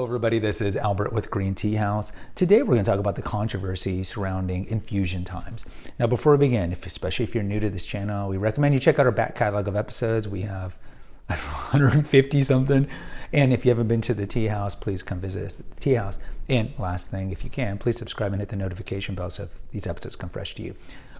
everybody, this is Albert with Green Tea House. Today we're going to talk about the controversy surrounding infusion times. Now before we begin, especially if you're new to this channel, we recommend you check out our back catalog of episodes. We have 150 something, and if you haven't been to the Tea House, please come visit us at the Tea House. And last thing, if you can, please subscribe and hit the notification bell so these episodes come fresh to you.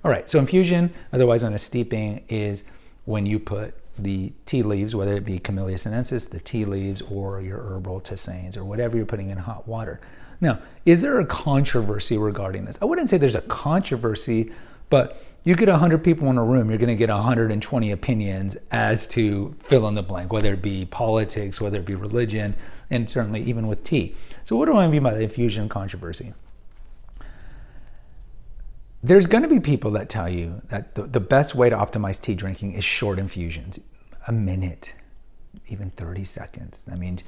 All right, so infusion, otherwise known as steeping, is when you put the tea leaves, whether it be Camellia sinensis, the tea leaves, or your herbal tisanes, or whatever you're putting in hot water. Now, is there a controversy regarding this? I wouldn't say there's a controversy, but you get 100 people in a room, you're going to get 120 opinions as to fill in the blank, whether it be politics, whether it be religion, and certainly even with tea. So what do I mean by the infusion controversy? There's going to be people that tell you that the best way to optimize tea drinking is short infusions, a minute, even 30 seconds. That means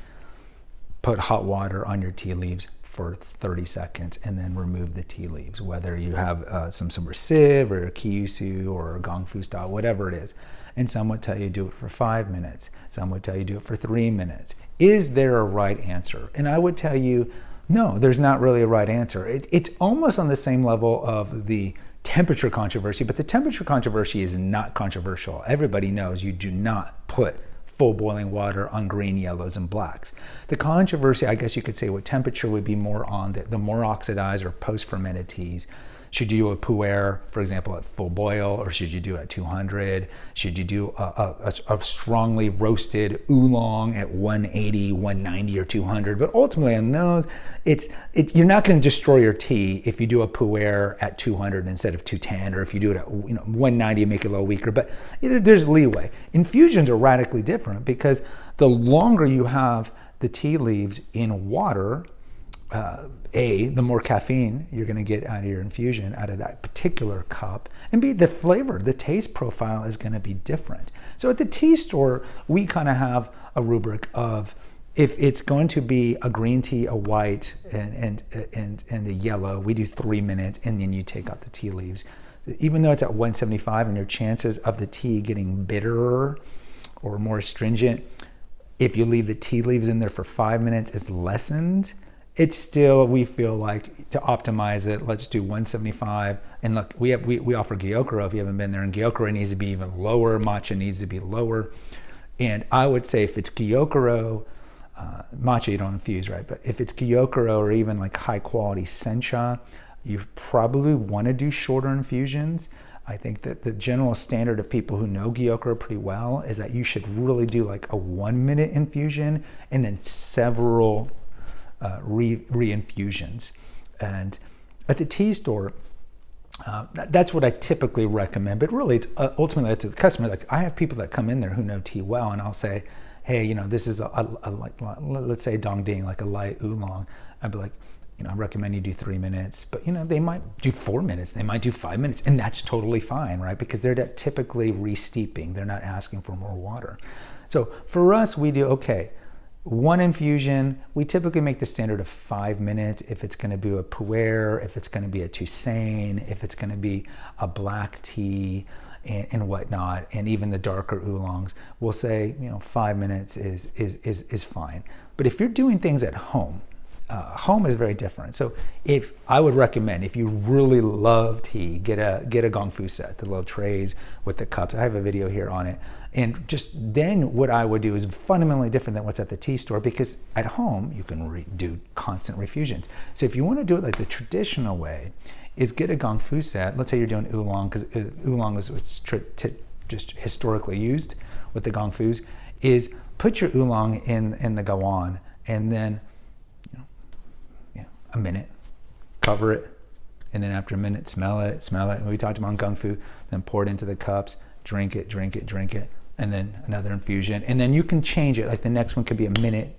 put hot water on your tea leaves for 30 seconds and then remove the tea leaves, whether you have some sort of sieve or a kyusu or a gongfu style, whatever it is. And some would tell you do it for 5 minutes. Some would tell you do it for 3 minutes. Is there a right answer? And I would tell you, no, there's not really a right answer. It's almost on the same level of the temperature controversy, but the temperature controversy is not controversial. Everybody knows you do not put full boiling water on green, yellows, and blacks. The controversy, I guess you could say, with temperature would be more on the more oxidized or post-fermented teas. Should you do a pu'er, for example, at full boil, or should you do it at 200? Should you do a strongly roasted oolong at 180, 190, or 200? But ultimately on those, you're not going to destroy your tea if you do a pu'er at 200 instead of 210, or if you do it at 190 and make it a little weaker. But there's leeway. Infusions are radically different because the longer you have the tea leaves in water, the more caffeine you're going to get out of your infusion, out of that particular cup, and B, the flavor, the taste profile is going to be different. So at the tea store, we kind of have a rubric of if it's going to be a green tea, a white, and a yellow, we do 3 minutes, and then you take out the tea leaves. Even though it's at 175 and your chances of the tea getting bitterer or more astringent, if you leave the tea leaves in there for 5 minutes, is lessened. It's still, we feel like, to optimize it, let's do 175. And look, we offer Gyokuro if you haven't been there, and Gyokuro needs to be even lower, matcha needs to be lower. And I would say if it's Gyokuro, matcha you don't infuse, right? But if it's Gyokuro or even like high quality sencha, you probably want to do shorter infusions. I think that the general standard of people who know Gyokuro pretty well is that you should really do like a 1 minute infusion and then several re-infusions. And at the tea store, that's what I typically recommend. But really, it's ultimately to the customer. Like, I have people that come in there who know tea well, and I'll say, hey, this is like, let's say dongding, like a light oolong. I'd be like, I recommend you do 3 minutes, but they might do 4 minutes, they might do 5 minutes, and that's totally fine, right? Because they're typically re-steeping. They're not asking for more water. So for us, we do, okay, one infusion, we typically make the standard of 5 minutes if it's going to be a pu'er, if it's going to be a tisane, if it's going to be a black tea and whatnot, and even the darker oolongs, we'll say 5 minutes is fine. But if you're doing things at home, home is very different. So if I would recommend, if you really love tea, get a gongfu set, the little trays with the cups. I have a video here on it. And just then what I would do is fundamentally different than what's at the tea store, because at home you can do constant refusions. So if you want to do it like the traditional way, is get a gongfu set. Let's say you're doing oolong, because oolong is just historically used with the gongfus, is put your oolong in the gawan, and then a minute, cover it, and then after a minute, smell it. We talked about gongfu, then pour it into the cups, drink it, and then another infusion. And then you can change it, like the next one could be 1.5 minutes,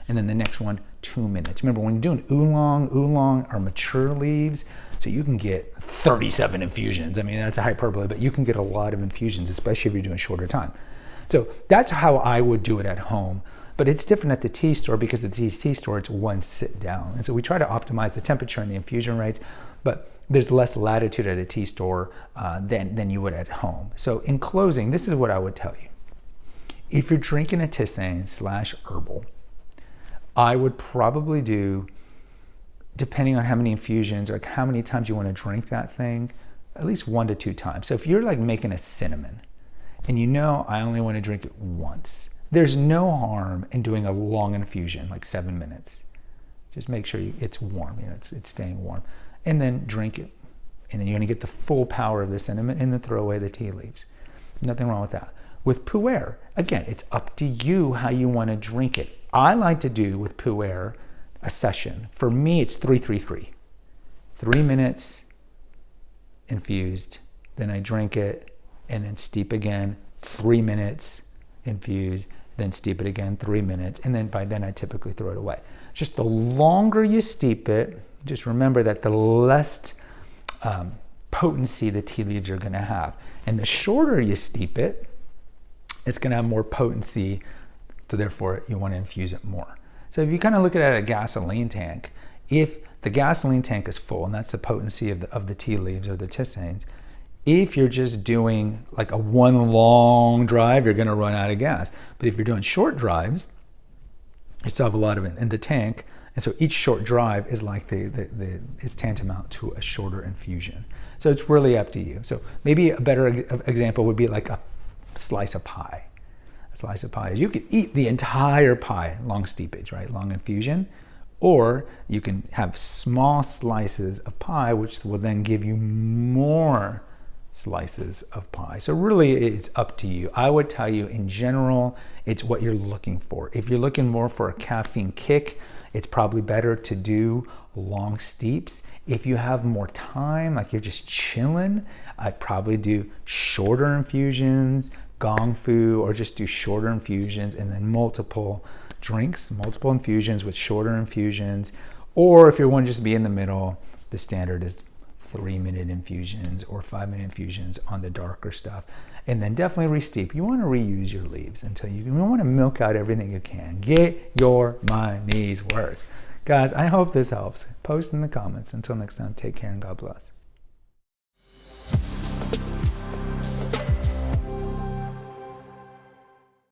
and then the next one, 2 minutes. Remember, when you're doing oolong are mature leaves, so you can get 37 infusions. I mean, that's a hyperbole, but you can get a lot of infusions, especially if you're doing shorter time. So that's how I would do it at home. But it's different at the tea store, because at the tea store, it's one sit down. And so we try to optimize the temperature and the infusion rates, but there's less latitude at a tea store than you would at home. So in closing, this is what I would tell you. If you're drinking a tisane / herbal, I would probably do, depending on how many infusions, like how many times you want to drink that thing, at least 1 to 2 times. So if you're like making a cinnamon and you know I only want to drink it once, there's no harm in doing a long infusion, like 7 minutes. Just make sure it's warm, it's staying warm. And then drink it. And then you're going to get the full power of the cinnamon and then throw away the tea leaves. Nothing wrong with that. With pu'er, again, it's up to you how you want to drink it. I like to do with pu'er a session. For me, it's 3-3-3. 3 minutes infused, then I drink it, and then steep again, 3 minutes infused, then steep it again, 3 minutes, and then by then I typically throw it away. Just the longer you steep it, just remember that the less potency the tea leaves are going to have. And the shorter you steep it, it's going to have more potency, so therefore you want to infuse it more. So if you kind of look at it at a gasoline tank, if the gasoline tank is full, and that's the potency of the tea leaves or the tisanes, if you're just doing like a one long drive, you're going to run out of gas. But if you're doing short drives, you still have a lot of it in the tank. And so each short drive is like is tantamount to a shorter infusion. So it's really up to you. So maybe a better example would be like a slice of pie. A slice of pie is you could eat the entire pie, long steepage, right? Long infusion. Or you can have small slices of pie, which will then give you more slices of pie. So really it's up to you. I would tell you in general, it's what you're looking for. If you're looking more for a caffeine kick, it's probably better to do long steeps. If you have more time, like you're just chilling, I'd probably do shorter infusions, gong fu, or just do shorter infusions and then multiple drinks, multiple infusions with shorter infusions. Or if you want to just be in the middle, the standard is 3-minute infusions or 5-minute infusions on the darker stuff. And then definitely re-steep. You want to reuse your leaves until you want to milk out everything you can. Get your money's worth. Guys, I hope this helps. Post in the comments. Until next time, take care and God bless.